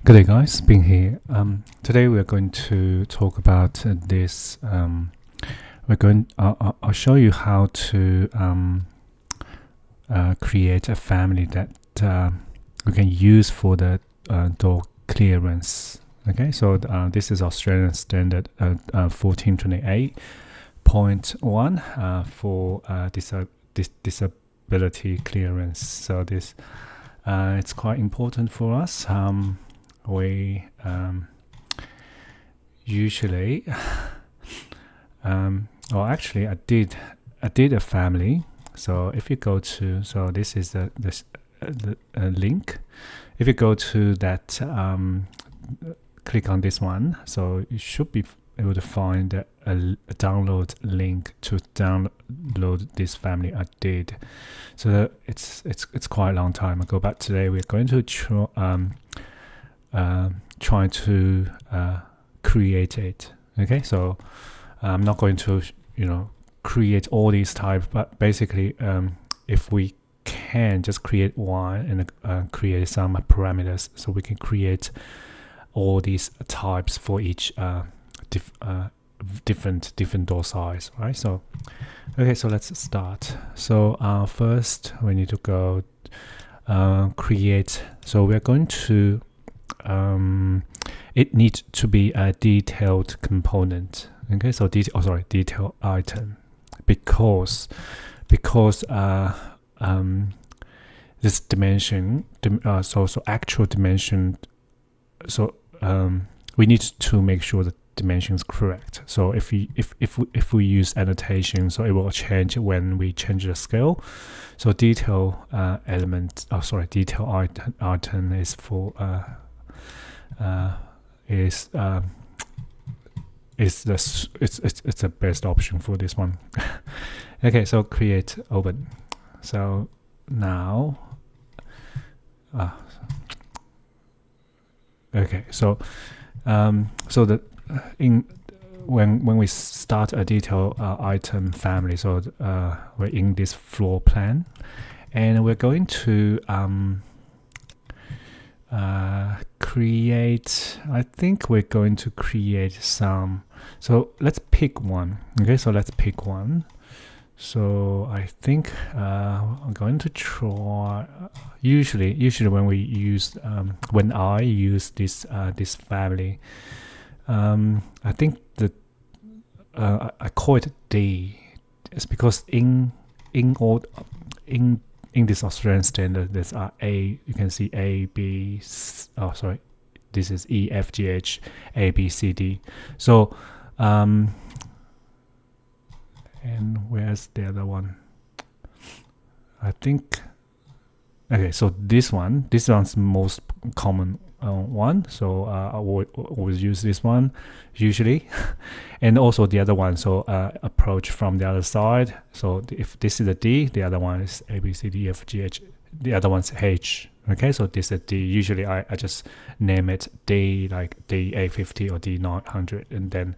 Good day, guys. Being here. Today we are going to talk about this. I'll show you how to create a family that we can use for the door clearance. Okay, so this is Australian Standard 1428.1 for disability clearance. So this it's quite important for us. We usually actually I did a family. So if you go to, so this is the link. If you go to that, click on this one, so you should be able to find a download link to download this family I did. So it's quite a long time ago, but today we're going to try to create it. Okay, so I'm not going to create all these types, but basically if we can just create one and create some parameters, so we can create all these types for each different door size, right? So okay, so let's start. So first we need to go create. So we're going to it needs to be a detailed component. Okay, so detail item, because this dimension, so actual dimension, so we need to make sure the dimension is correct. So if we use annotation, so it will change when we change the scale. So detail detail item is for it's the best option for this one. Okay, so create open. So now okay, so the when we start a detail item family, so we're in this floor plan, and we're going to create, I think we're going to create some, so let's pick one. Okay, so let's pick one. So I think I'm going to try, usually when we use when I use this family, I think that I call it D. It's because in this Australian standard, there's A. You can see A, B. This is E, F, G, H, A, B, C, D. So and where's the other one? I think. Okay, so this one's most common one. So I would always use this one usually, and also the other one. So approach from the other side. So if this is a D, the other one is A, B, C, D, F, G, H. The other one's H. Okay, so this is D. Usually I just name it D, like D850 or D900, and then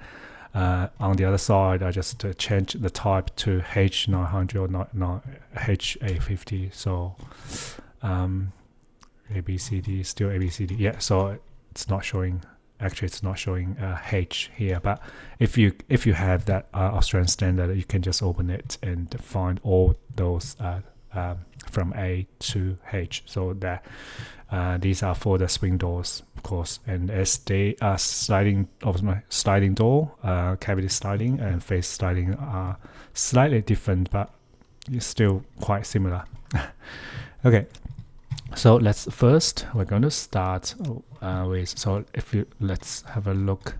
on the other side I just change the type to H900 or not H850. So ABCD, still ABCD. Yeah, so it's not showing, actually it's not showing H here, but if you have that Australian standard, you can just open it and find all those from A to H. So that these are for the swing doors, of course, and as they are sliding door, cavity sliding and face sliding are slightly different, but it's still quite similar. Okay, so we're going to start with, so let's have a look,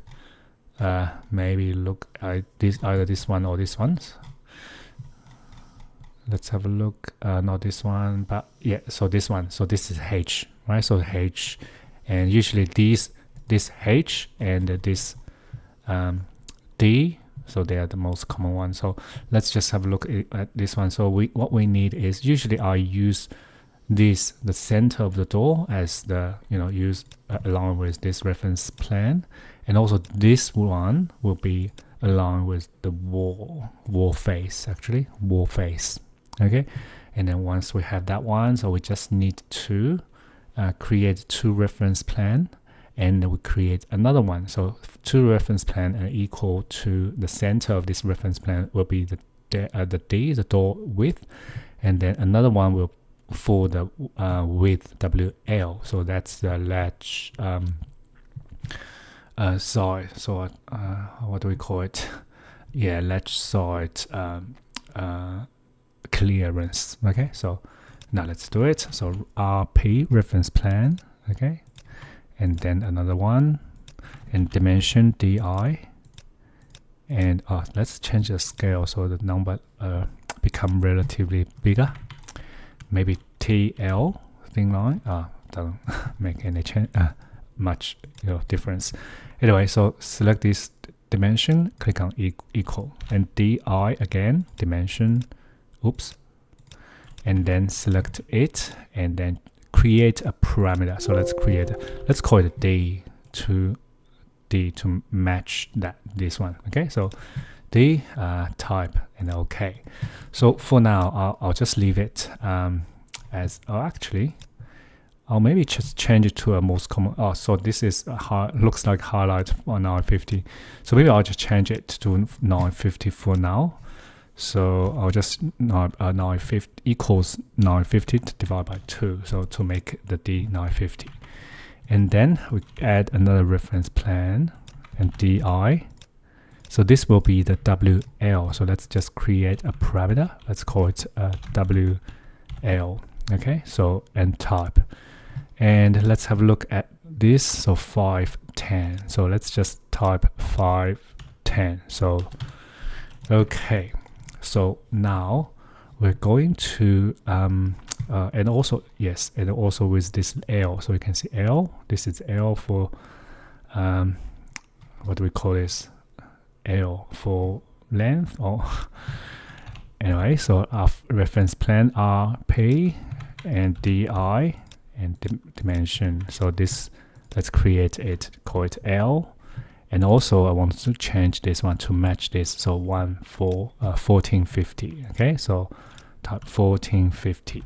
maybe look at either this one or this one. Let's have a look, not this one, but yeah, so this one. So this is H, right? So H, and usually this H and this D, so they are the most common one. So let's just have a look at this one. So what we need is, usually I use the center of the door as the use along with this reference plan, and also this one will be along with the wall face. Okay, and then once we have that one, so we just need to create two reference plan, and we create another one. So two reference plane and equal to the center of this reference plane will be the D, the door width, and then another one will for the width WL. So that's the ledge side. So what do we call it? Yeah, ledge side clearance. Okay, so now let's do it. So RP reference plane. Okay, and then another one, and dimension DI, and let's change the scale so the number become relatively bigger. Maybe TL thin line. Doesn't make any much difference. Anyway, so select this dimension, click on equal, and DI again, dimension, oops, and then select it, and then create a parameter. So let's call it D to match this one. Okay, so D type and OK. So for now, I'll just leave it as actually I'll maybe just change it to a most common. So this is looks like highlight on 950. So maybe I'll just change it to 950 for now. So I'll just 950 equals 950 divided by 2. So to make the D 950, and then we add another reference plane and DI. So this will be the WL. So let's just create a parameter. Let's call it WL. Okay. So and type. And let's have a look at this. So 510. So let's just type 510. So okay. So now we're going to and also yes, and also with this L. So you can see L. This is L for what do we call this? L for length. Or anyway, so our reference plane RP and DI and dimension. So this, let's create it, call it L. And also I want to change this one to match this. So 1450. Okay, so type 1450.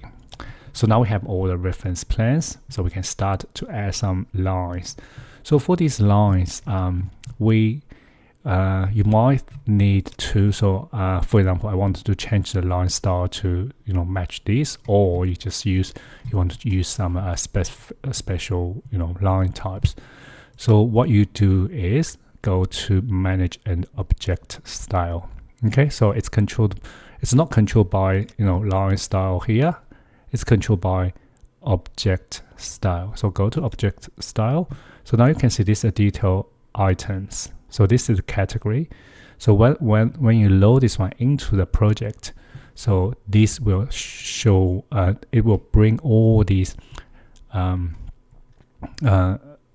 So now we have all the reference planes. So we can start to add some lines. So for these lines, you might need to, so for example, I wanted to change the line style to match this, or you want to use some special line types. So what you do is go to manage an object style. Okay, so it's not controlled by line style here, it's controlled by object style. So go to object style. So now you can see these are detail items. So this is the category. So when you load this one into the project, so this will show, it will bring all these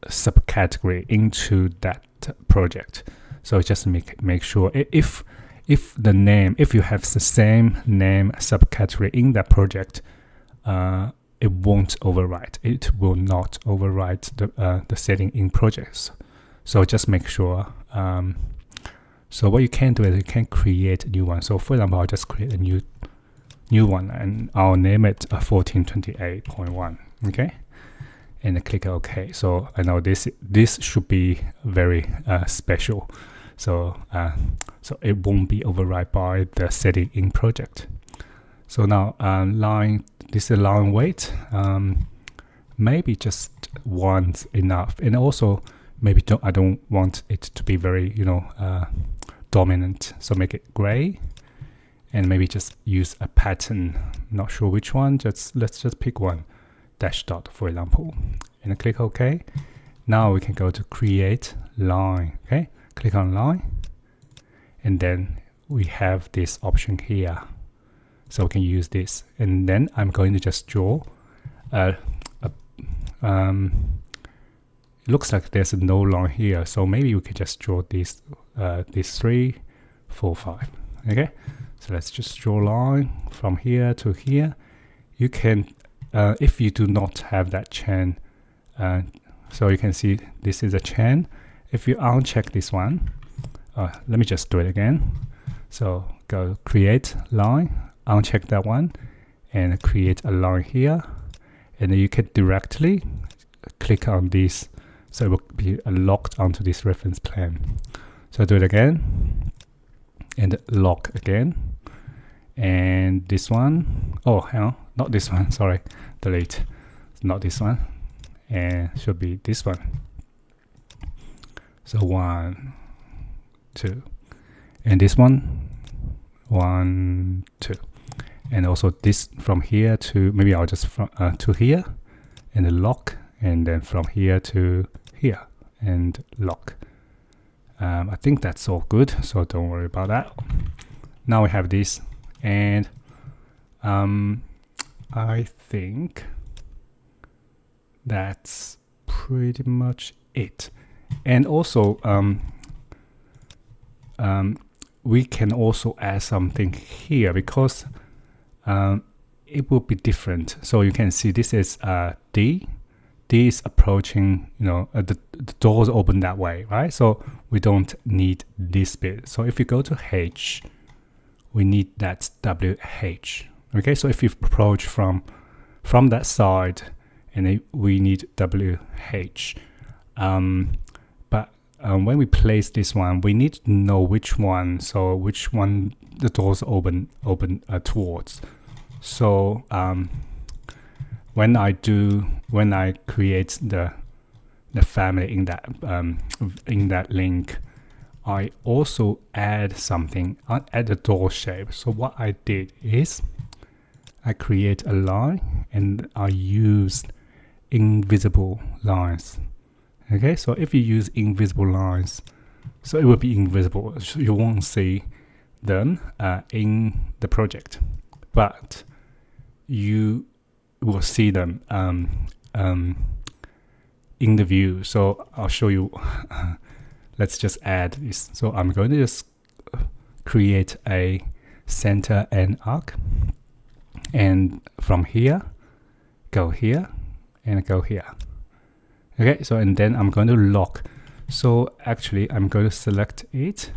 subcategory into that project. So just make sure if you have the same name subcategory in that project, it won't overwrite. It will not overwrite the setting in projects. So just make sure. So what you can do is you can create a new one. So for example, I'll just create a new one, and I'll name it 1428.1. Okay, and click OK. So I know this should be very special. So it won't be override by the setting in project. So now this is line weight. Maybe just one's enough, and also maybe I don't want it to be very dominant. So make it gray, and maybe just use a pattern. Not sure which one. Let's just pick one, dash dot for example, and click OK. Now we can go to create line. Okay, click on line, and then we have this option here. So we can use this, and then I'm going to just draw looks like there's no line here, so maybe we could just draw these 3, 4, 5. Okay, so let's just draw a line from here to here. You can if you do not have that chain, so you can see this is a chain. If you uncheck this one, let me just do it again. So go create line, uncheck that one, and create a line here, and then you can directly click on this so it will be locked onto this reference plane. So do it again and lock again, and this one, oh hang on, not this one, sorry, delete, not this one, and should be this one. So 1 2, and this one 1 2, and also this from here to, maybe I'll just from to here and then lock, and then from here to here and lock. I think that's all good, so don't worry about that. Now we have this, and I think that's pretty much it. And also we can also add something here, because it will be different. So you can see this is D is approaching, the doors open that way, right? So we don't need this bit. So if you go to H, we need that WH. Okay, so if you approach from that side, and we need WH. But when we place this one, we need to know which one. So which one the doors open towards. So when I create the family in that link, I also add something, add the door shape. So what I did is I create a line, and I used invisible lines. Okay, so if you use invisible lines, so it will be invisible, so you won't see them in the project, but you will see them in the view. So I'll show you. Let's just add this. So I'm going to just create a center and arc, and from here go here and go here. Okay, so and then I'm going to lock. So actually I'm going to select it,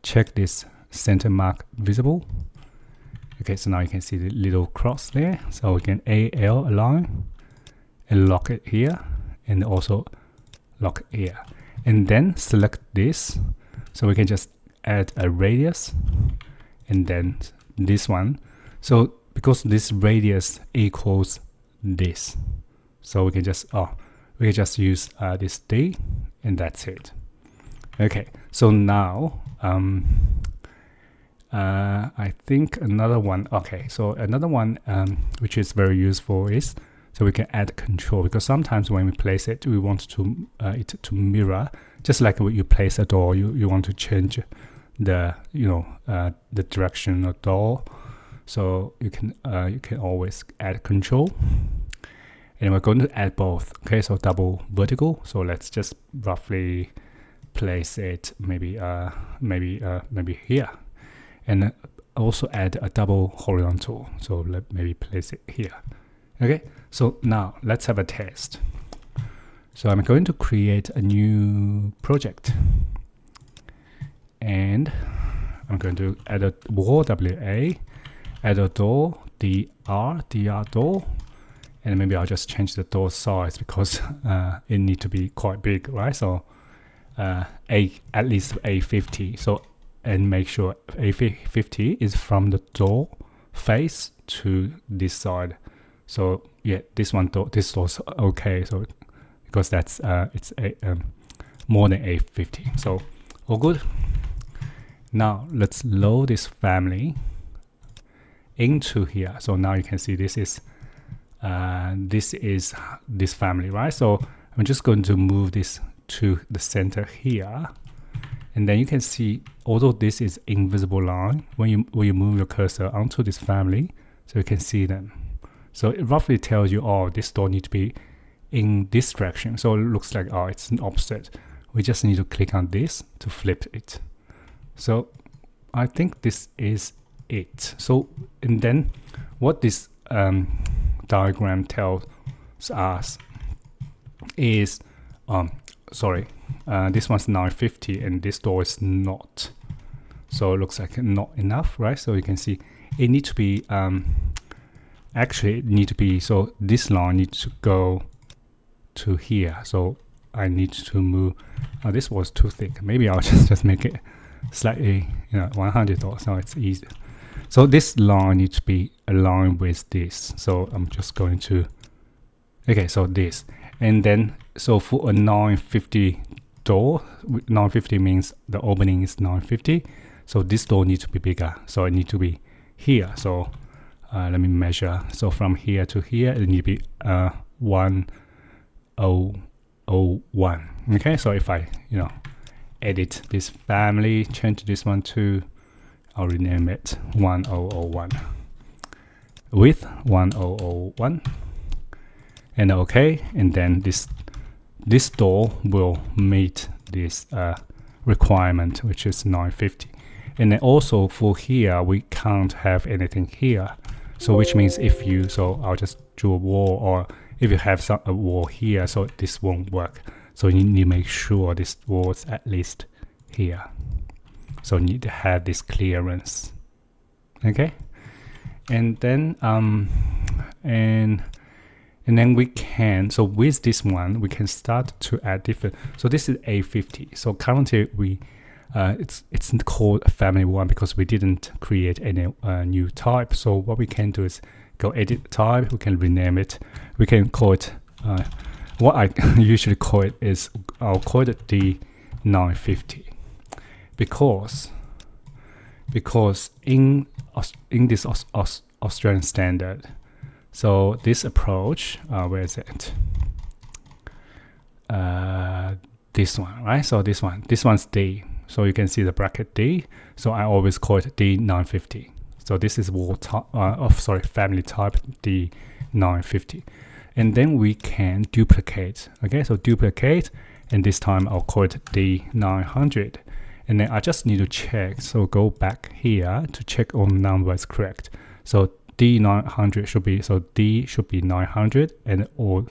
check this center mark visible. Okay, so now you can see the little cross there. So we can AL align and lock it here, and also lock here, and then select this. So we can just add a radius, and then this one. So because this radius equals this, so we can just use this D, and that's it. Okay, so now I think another one. Okay, so another one which is very useful is, so we can add control, because sometimes when we place it, we want to it to mirror, just like when you place a door, you want to change the the direction of door. So you can always add control, and we're going to add both. Okay, so double vertical. So let's just roughly place it maybe here, and also add a double horizontal. So maybe place it here. Okay, so now let's have a test. So I'm going to create a new project, and I'm going to add a wall WA, add a door DR door, and maybe I'll just change the door size, because it needs to be quite big, right? So at least A50. So, and make sure A50 is from the door face to this side. So yeah, this door's okay. So because that's it's more than A50. So all good. Now let's load this family into here. So now you can see this is this family, right? So I'm just going to move this to the center here, and then you can see, although this is invisible line, when you move your cursor onto this family, so you can see them. So it roughly tells you, oh, this door needs to be in this direction. So it looks like, oh, it's an opposite. We just need to click on this to flip it. So I think this is it. So, and then what this diagram tells us is, this one's 950 and this door is not. So it looks like not enough, right? So you can see it needs to be, so this line needs to go to here. So I need to move. This was too thick. Maybe I'll just make it slightly 100 or so it's easy. So this line needs to be aligned with this. So I'm just going to so this, and then so for a 950 door, 950 means the opening is 950. So this door needs to be bigger. So it needs to be here. So let me measure. So from here to here, it needs to be 1001. Okay, so if I edit this family, change this one to, I'll rename it 1001, width 1001, and okay, and then this door will meet this requirement, which is 950. And then also for here, we can't have anything here. So which means if you, so I'll just draw a wall, or if you have a wall here, so this won't work. So you need to make sure this wall is at least here. So you need to have this clearance. Okay. And then and then we can, so with this one, we can start to add different. So this is A50. So currently we it's called family 1 because we didn't create any new type. So what we can do is go edit type. We can rename it. We can call it what I usually call it is, I'll call it D950 because in this Australian standard, so this approach, where is it? This one, right? So this one's D. So you can see the bracket D. So I always call it D950. So this is wall type, family type D950. And then we can duplicate. Okay, so duplicate, and this time I'll call it D900. And then I just need to check. So go back here to check all numbers correct. So D900 should be, so D should be 900, and all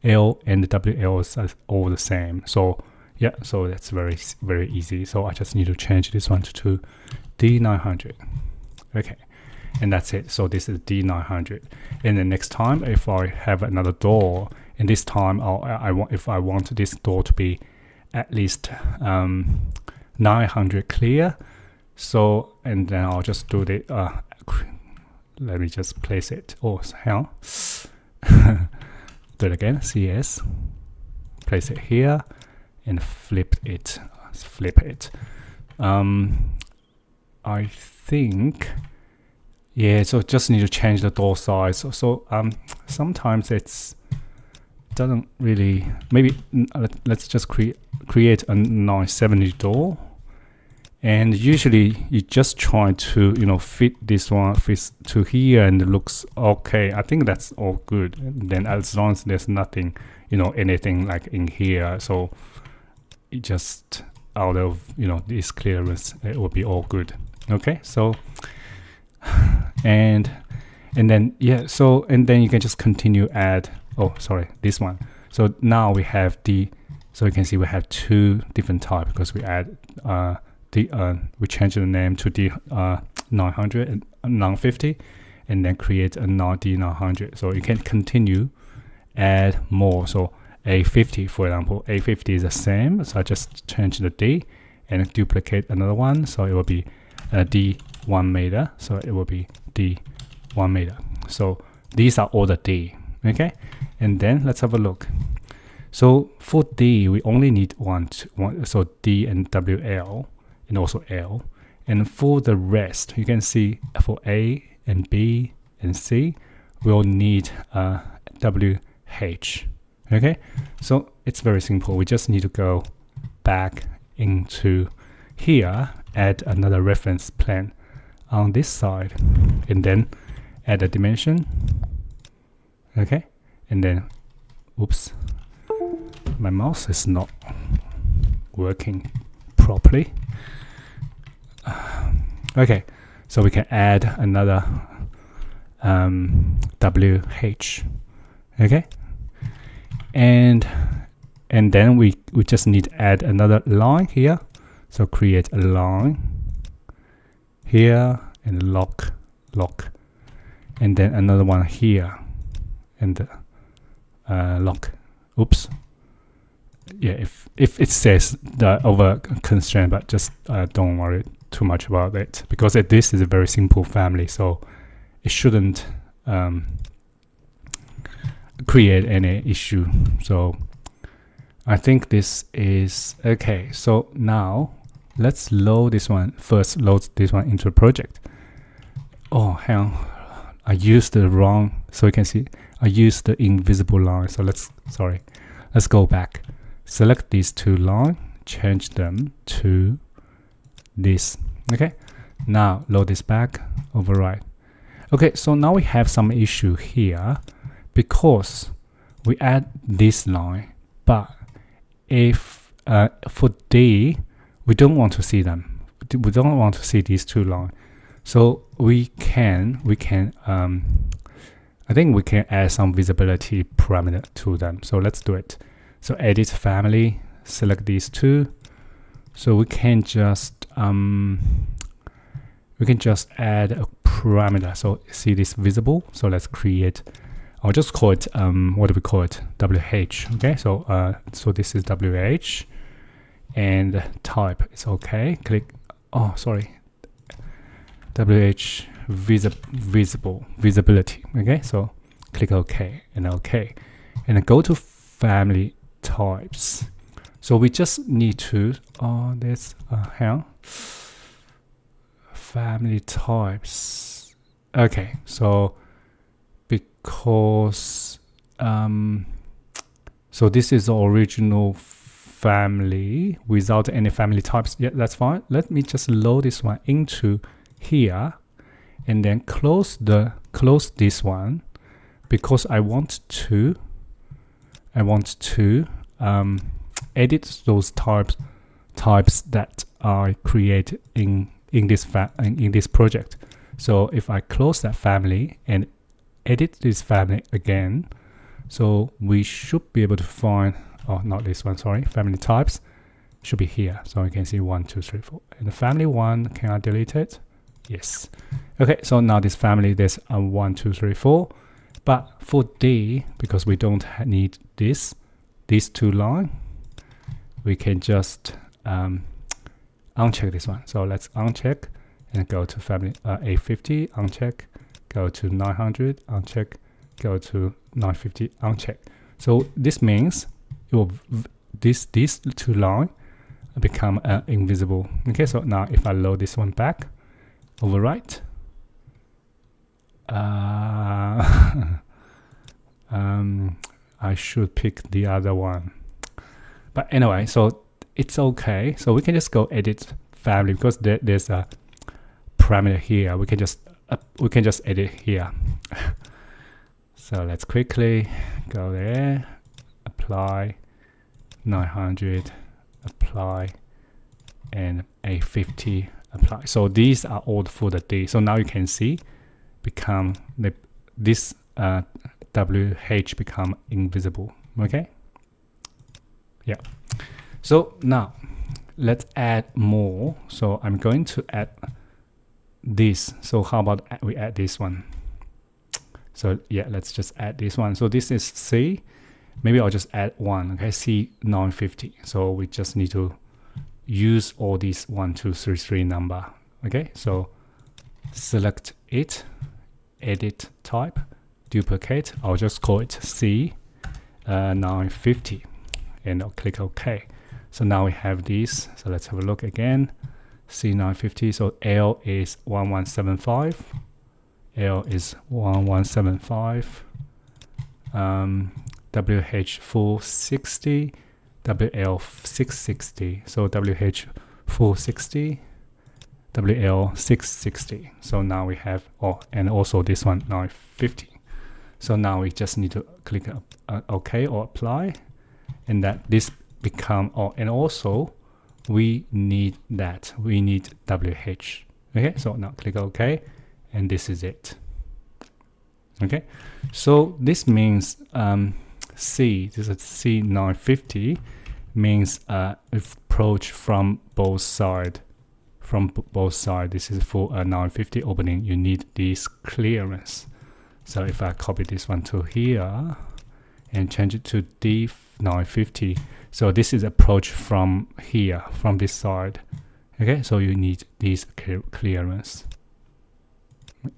L and WL are all the same. So yeah, so that's very easy. So I just need to change this one to D900. Okay, and that's it. So this is D900. And then next time, if I have another door, and this time if I want this door to be at least 900 clear. So and then I'll just do the let me just place it. Oh hell, do it again. CS, place it here. And flip it. I think, yeah. So just need to change the door size. So sometimes it's doesn't really. Maybe let's just create a 970 door, and usually you just try to fit this one to here, and it looks okay. I think that's all good. And then as long as there's nothing anything like in here, so it just out of this clearance, it will be all good. Okay, so and then so and then you can just continue add, this one. So now we have so you can see we have two different type because we add we change the name to D900 and 950, and then create a D900. So you can continue add more. So A50, for example, A50 is the same, so I just change the D and duplicate another one, so it will be D1 meter, so it will be D1 meter. So these are all the D. Okay, and then let's have a look. So for D, we only need one, so D and WL and also L. And for the rest, you can see for A and B and C, we'll need WH. Okay, so it's very simple. We just need to go back into here, add another reference plane on this side, and then add a dimension. Okay, and then, oops, my mouse is not working properly. Okay, so we can add another WH. Okay, and then we just need to add another line here. So create a line here and lock, and then another one here and lock. Oops, yeah, if it says the over constraint, but just don't worry too much about it, because this is a very simple family, so it shouldn't create any issue. So I think this is okay. So now let's load this one first. Load this one into the project. Oh, hang on, I used the wrong, so you can see I used the invisible line. So let's go back, select these two lines, change them to this. Okay, now load this back, override. Okay, so now we have some issue here because we add this line, but if for D we don't want to see them, we don't want to see these two lines, so we can I think we can add some visibility parameter to them. So let's do it. So edit family, select these two. So we can just add a parameter. So see this visible. So let's create. I'll just call it what do we call it? WH. Okay. So so this is WH, and type is okay. Click. Oh, sorry. WH visibility. Okay, so click OK and OK, and then go to family types. So we just need to there's family types. Okay, so because so this is the original family without any family types. Yeah, that's fine. Let me just load this one into here and then close this one, because I want to edit those types that I create in this project. So if I close that family and edit this family again, so we should be able to find, oh, not this one, sorry, family types should be here. So you can see 1 2 3 4, and the family one, can I delete it? Yes. Okay, so now this family, there's 1 2 3 4, but for D, because we don't need these two lines, we can just uncheck this one. So let's uncheck and go to family 850, uncheck, go to 900, uncheck, go to 950, uncheck. So this means these two lines become invisible. Okay, so now if I load this one back, overwrite, I should pick the other one, but anyway, so it's okay. So we can just go edit family, because there's a parameter here. We can just edit here. So let's quickly go there, apply 900, apply, and 850, apply. So these are all for the D. So now you can see become this WH become invisible. Okay, yeah. So now let's add more. So I'm going to add this. So how about we add this one? So yeah, let's just add this one. So this is C. Maybe I'll just add one. Okay, C950. So we just need to use all these 1 2 3 3 number. Okay, so select it, edit type, duplicate. I'll just call it C950, and I'll click OK. So now we have these. So let's have a look again. C950. So L is 1175. L is 1175. WH 460, WL 660. So WH 460, WL 660. So now we have, and also this one 950. So now we just need to click OK or apply, and that this become, and also we need WH. Okay, so now click OK, and this is it. Okay, so this means this is C950 means approach from both sides. This is for a 950 opening. You need this clearance. So if I copy this one to here and change it to D950. So this is approach from here, from this side. Okay, so you need these clearance.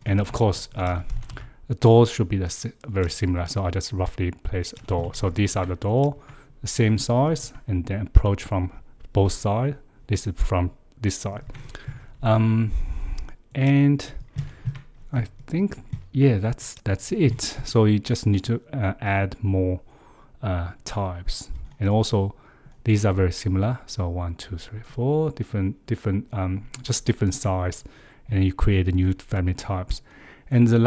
And of course, the doors should be very similar. So I just roughly place a door. So these are the door, the same size, and then approach from both sides. This is from this side. And I think, yeah, that's it. So you just need to add more types. And also, these are very similar. So 1, 2, 3, 4 different just different size, and you create a new family types. And the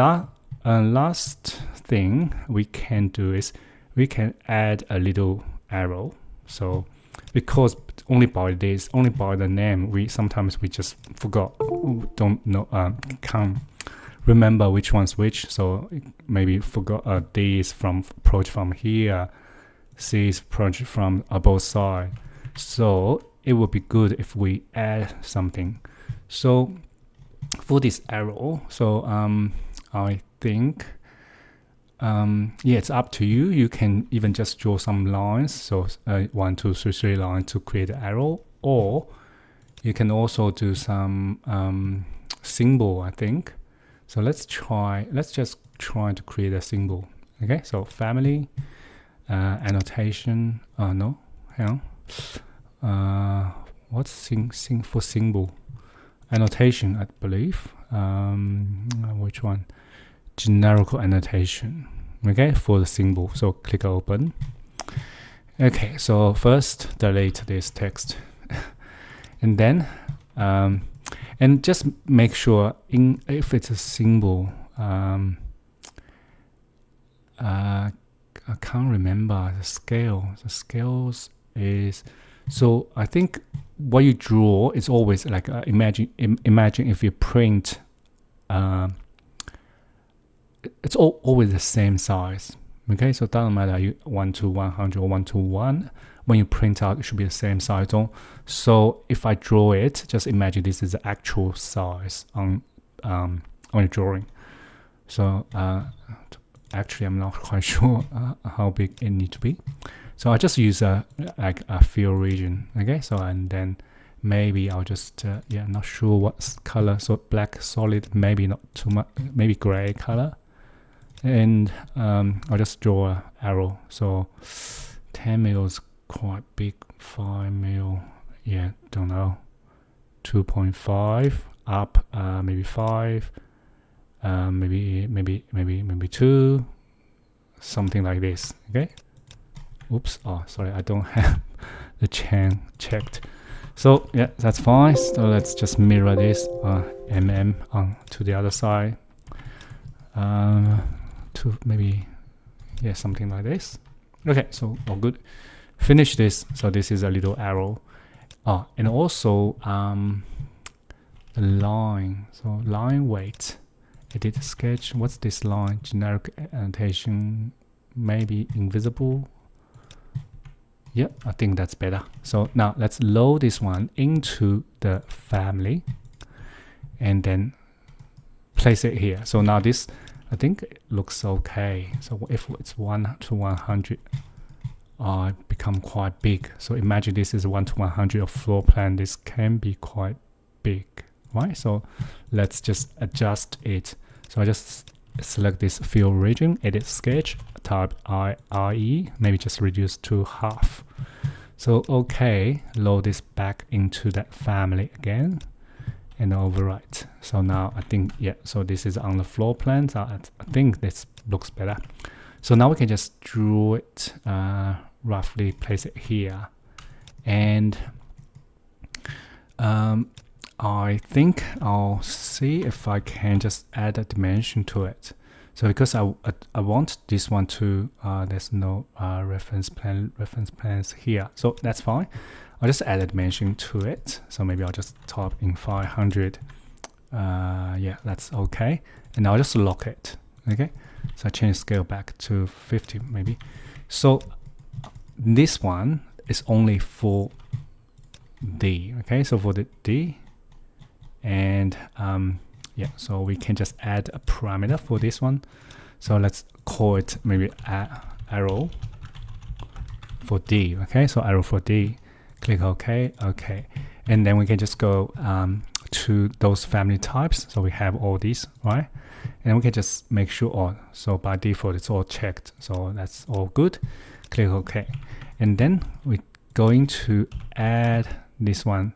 last thing we can do is we can add a little arrow. So because only by the name, we sometimes just forgot, don't know, can't remember which one's which. So maybe forgot D is from approach from here, C is approach from both sides. So it would be good if we add something. So for this arrow, so I think yeah, it's up to you. You can even just draw some lines. So 1, 2, 3, 3 lines to create an arrow, or you can also do some symbol, I think. So let's just try to create a symbol. Okay, so family, annotation, no, hang on. What's for symbol? Annotation, I believe. Which one? Generical annotation. Okay, for the symbol. So click open. Okay, so first delete this text, and then and just make sure if it's a symbol. I can't remember the scale. The scales is, so I think what you draw is always like imagine if you print, it's always the same size. Okay, so it doesn't matter you 1 to 100 or 1 to 1. When you print out, it should be the same size. So if I draw it, just imagine this is the actual size on your drawing. So actually, I'm not quite sure how big it needs to be. So I just use a fill region. Okay, so and then maybe I'll just I'm not sure what color. So black solid, maybe not too much, maybe gray color. And I'll just draw an arrow. So 10 mil is quite big. 5 mil, yeah, don't know. 2.5 up, maybe 5. Maybe 2, something like this. Okay. Oops. Oh, sorry, I don't have the chain checked. So yeah, that's fine. So let's just mirror this on to the other side. To maybe, yeah, something like this. Okay, so all good. Finish this. So this is a little arrow. And also the line. So line weight. Edit sketch. What's this line? Generic annotation. Maybe invisible. Yeah, I think that's better. So now let's load this one into the family and then place it here. So now this, I think it looks okay. So if it's 1 to 100, become quite big. So imagine this is 1 to 100 of floor plan. This can be quite big, right? So let's just adjust it. So I just select this fill region, edit sketch, type IRE, maybe just reduce to half. So okay, load this back into that family again and overwrite. So now I think, yeah, so this is on the floor plan. So I think this looks better. So now we can just draw it, roughly place it here. And I think I'll see if I can just add a dimension to it. So because I want this one to, there's no reference plans here. So that's fine. I'll just add a dimension to it. So maybe I'll just type in 500. Yeah, that's okay. And I'll just lock it. Okay. So I change scale back to 50 maybe. So this one is only for D. Okay. So for the D. And yeah, so we can just add a parameter for this one. So let's call it maybe arrow for D. Okay, so arrow for D, click OK, OK, and then we can just go to those family types. So we have all these, right? And we can just make sure all. So by default, it's all checked. So that's all good. Click OK, and then we're going to add this one.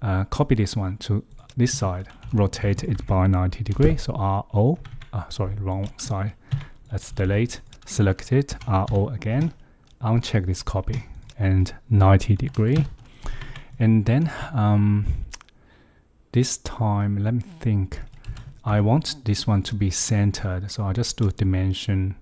Copy this one to this side. Rotate it by 90 degrees. So RO. Sorry, wrong side. Let's delete. Select it. RO again. Uncheck this copy and 90 degree. And then this time, let me think. I want this one to be centered, so I'll just do dimension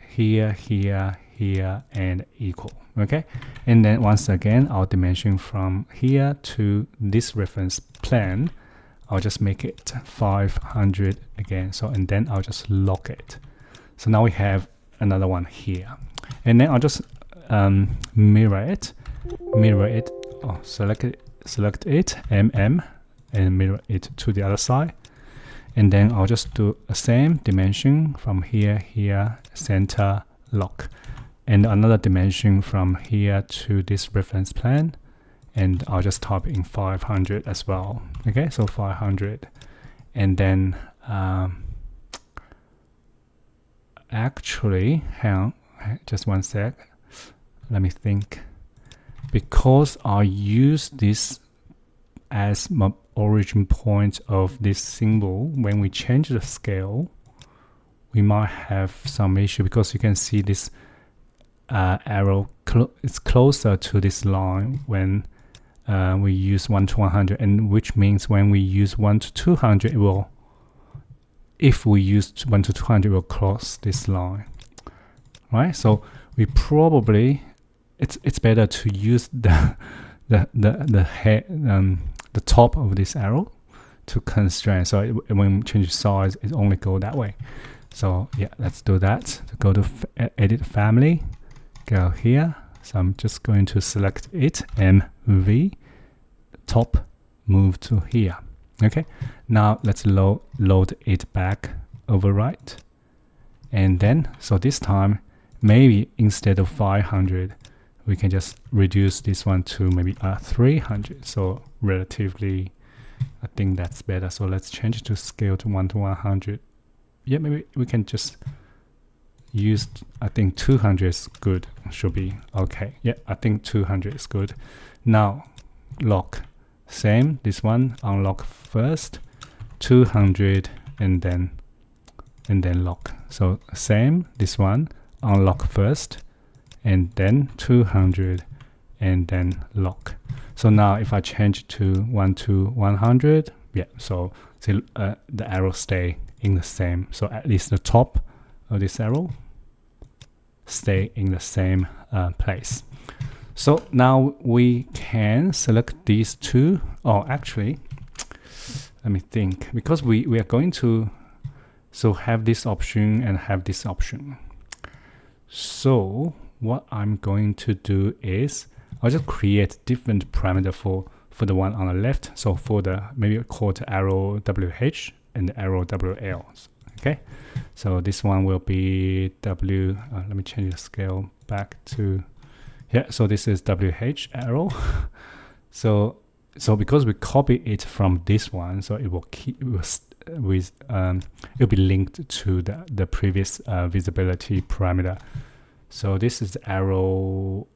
here, here, here, and equal. Okay, and then once again, I'll dimension from here to this reference plane. I'll just make it 500 again. So, and then I'll just lock it. So now we have another one here, and then I'll just mirror it. Oh, select it, and mirror it to the other side. And then I'll just do the same dimension from here, here, center, lock. And another dimension from here to this reference plane. And I'll just type in 500 as well. Okay, so 500. And then actually, hang on, just one sec. Let me think. Because I use this as my origin point of this symbol, when we change the scale, we might have some issue, because you can see this arrow it's closer to this line when we use 1 to 100, and which means when we use 1 to 200, it will, if we use 1 to 200, it will cross this line, right? So we probably, it's better to use the top of this arrow to constrain. So when we change size, it only go that way. So yeah, let's do that. Go to edit family, go here. So I'm just going to select it, MV, top, move to here. Okay, now let's load it back, overwrite. And then, so this time, maybe instead of 500, we can just reduce this one to maybe 300. So relatively, I think that's better. So let's change it to scale to 1 to 100. Yeah, maybe we can just use, I think 200 is good, should be okay. Yeah, I think 200 is good. Now lock, same, this one, unlock first, 200, and then lock. So same, this one, unlock first, and then 200, and then lock. So now if I change to 1 to 100, yeah, so see, the arrow stay in the same, so at least the top of this arrow stay in the same place. So now we can select these two. Oh, actually, let me think, because we are going to have this option and have this option. So what I'm going to do is I'll just create different parameter for the one on the left. So for the, maybe call it arrow WH and the arrow WL. Okay, so this one will be W. Let me change the scale back to, yeah. So this is WH arrow. so because we copy it from this one, so it will keep with it'll be linked to the previous visibility parameter. So this is the arrow.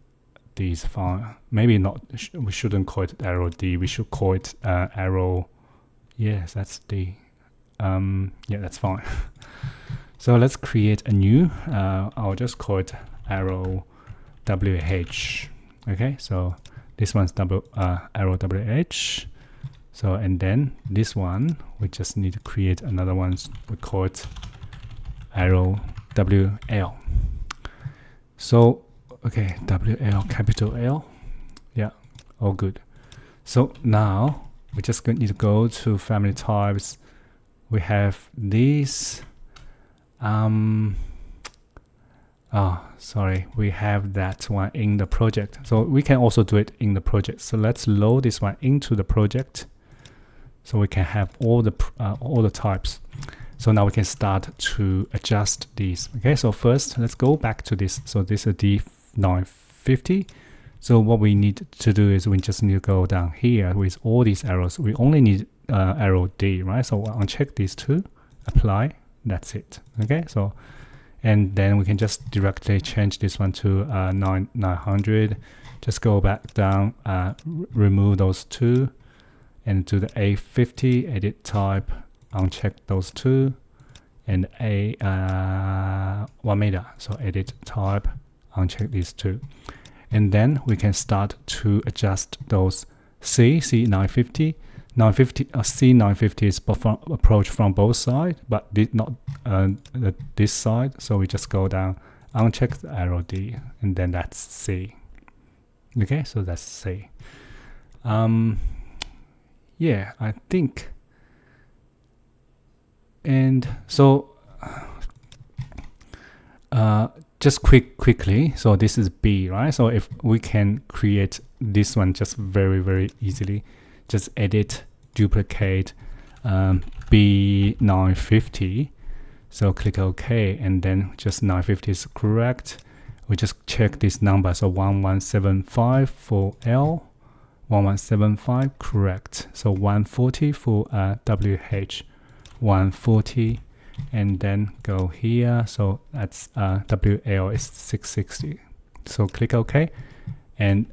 D is fine. Maybe not. We shouldn't call it arrow D. We should call it arrow. Yes, that's D. Yeah, that's fine. So let's create a new. I'll just call it arrow WH. Okay, so this one's arrow WH. So, and then this one, we just need to create another one. We call it arrow WL. So, okay, WL, capital L. Yeah, all good. So now we just need to go to family types. We have these. Sorry, we have that one in the project. So we can also do it in the project. So let's load this one into the project, so we can have all the types. So now we can start to adjust these. Okay, so first let's go back to this. So this is D950. So what we need to do is we just need to go down here with all these arrows. We only need arrow D, right? So I'll uncheck these two, apply, that's it. Okay, so and then we can just directly change this one to 900. Just go back down, remove those two, and do the A50, edit type, uncheck those two, and A1 meter. So edit type, uncheck these two. And then we can start to adjust those C950. C950 is approach from both sides, but not this side. So we just go down, uncheck the arrow D, and then that's C. Okay, so that's C. Yeah, I think. And so just quickly, so this is B, right? So if we can create this one just very easily, just edit, duplicate B950. So click OK, and then just 950 is correct. We just check this number. So 1175 for L, 1175 correct. So 140 for WH, 140, and then go here. So that's WL is 660. So click OK, and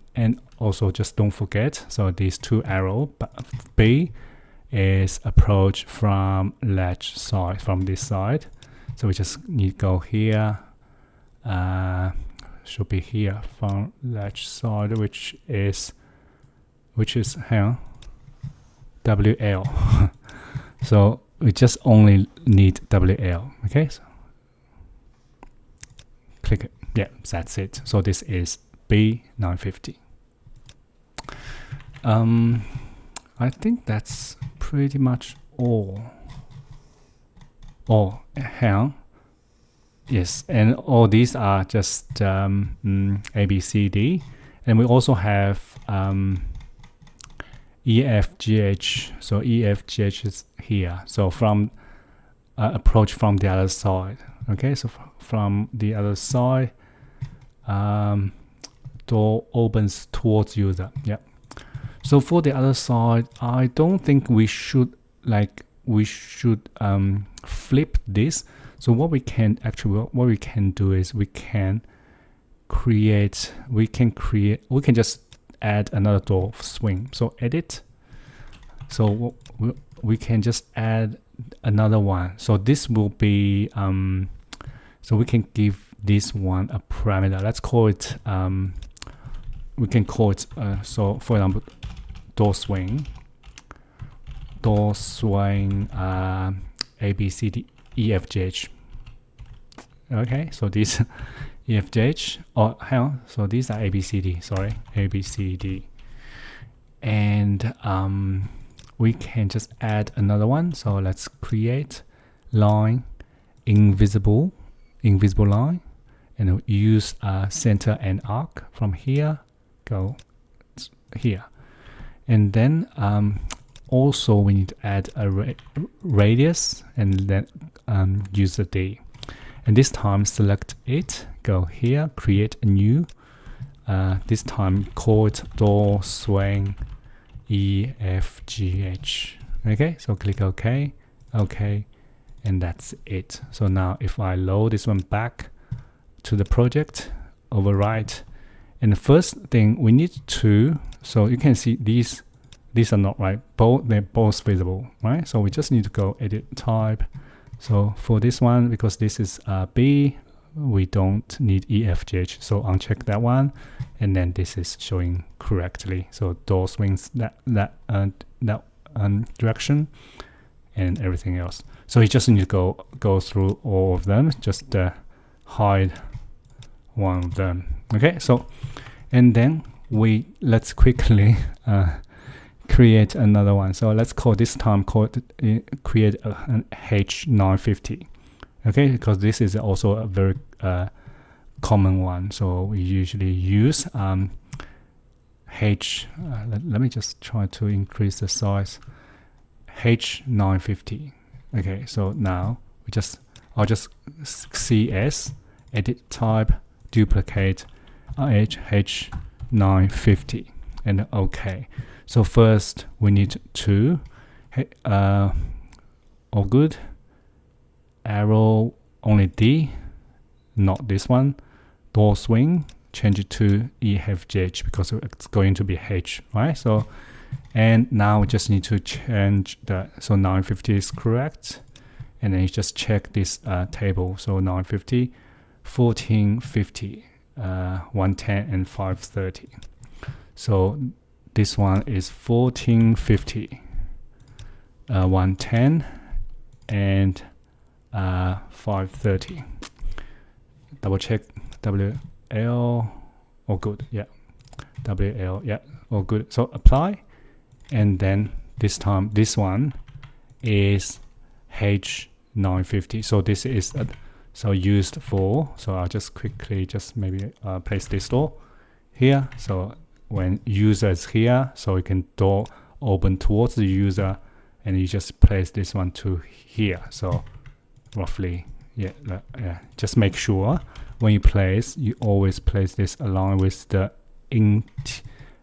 also just don't forget. So these two arrow, B is approach from ledge side, from this side. So we just need to go here. Should be here from ledge side, which is here, WL. So we just only need WL. Okay, so click it. Yeah, that's it. So this is B950. I think that's pretty much all. Oh, here. Yes, and all these are just A, B, C, D, and we also have E, F, G, H. So E, F, G, H is here. So from approach from the other side. Okay, so from the other side, door opens towards user. Yeah. So for the other side, I don't think we should flip this. So what we can do is we can just add another door swing. So edit. So we can just add another one. So this will be so we can give this one a parameter. Let's call it we can call it so for example door swing A, B, C, D, E, F, G, H. Okay, so these E, F, G, H, or hang on, so these are A, B, C, D, sorry, A, B, C, D. And we can just add another one. So let's create line, invisible line, and use center and arc from here, go here. And then also we need to add a radius and then use the D. And this time select it, go here, create a new, this time call it door swing E, F, G, H. Okay, so click OK, OK, and that's it. So now if I load this one back to the project, overwrite, and the first thing we need to, so you can see these are not right, they're both visible, right? So we just need to go edit type. So for this one, because this is B, we don't need E, F, G, H, so uncheck that one, and then this is showing correctly. So door swings that direction, and everything else. So you just need to go through all of them, just hide one of them. Okay, so and then let's quickly create another one. So let's call this time create an H950. Okay, because this is also a very common one. So we usually use H. Let me just try to increase the size. H950. Okay, so now I'll just CS, edit type, duplicate, H950, and OK. So first we need to, all good, arrow only D, not this one, door swing, change it to EFGH because it's going to be H, right? So, and now we just need to change that. So 950 is correct. And then you just check this table. So 950, 1450, 110, and 530. So this one is 1450, 110, and 530. Double check WL, all good, yeah. WL, yeah, all good. So apply, and then this time this one is H950. So this is so used for. So I'll just quickly just maybe place this door here. So when user is here, so you can door open towards the user, and you just place this one to here. So roughly, yeah. Just make sure when you place, you always place this along with the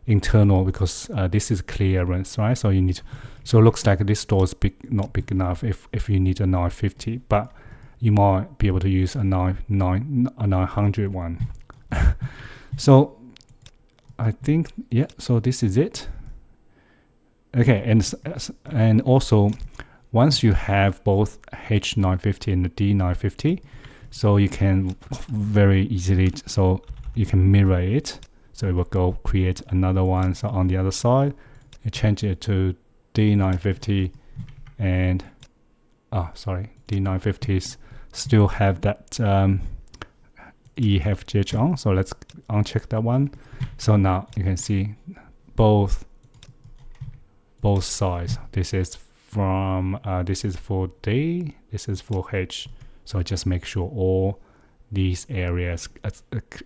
internal, because this is clearance, right? So you need. So it looks like this door is not big enough if you need a 950, but you might be able to use a 900 one. So I think, yeah, so this is it. Okay, and also once you have both H950 and the D950, so you can very easily, so you can mirror it. So it will go create another one. So on the other side, you change it to D950, and D950s still have that EFGH on. So let's uncheck that one. So now you can see both sides. This is from this is for D, this is for H. So just make sure all these areas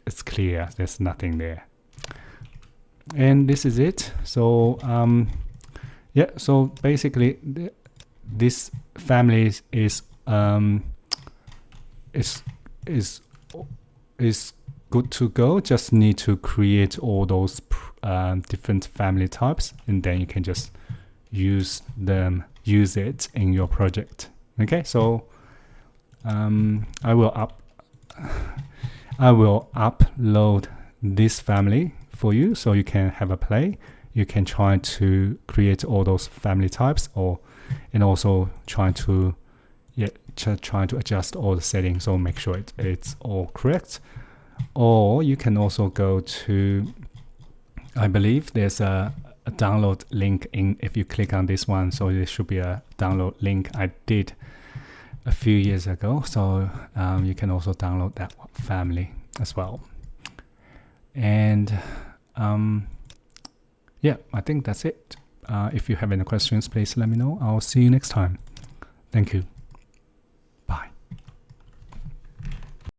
it's clear. There's nothing there. And this is it. So yeah, so basically this family is good to go. Just need to create all those different family types, and then you can just use it in your project. Okay, so I will upload this family for you, so you can have a play. You can try to create all those family types, and also trying to adjust all the settings, so make sure it's all correct. Or you can also go to, I believe there's a download link if you click on this one. So there should be a download link I did a few years ago. So you can also download that family as well. And yeah, I think that's it. If you have any questions, please let me know. I'll see you next time. Thank you.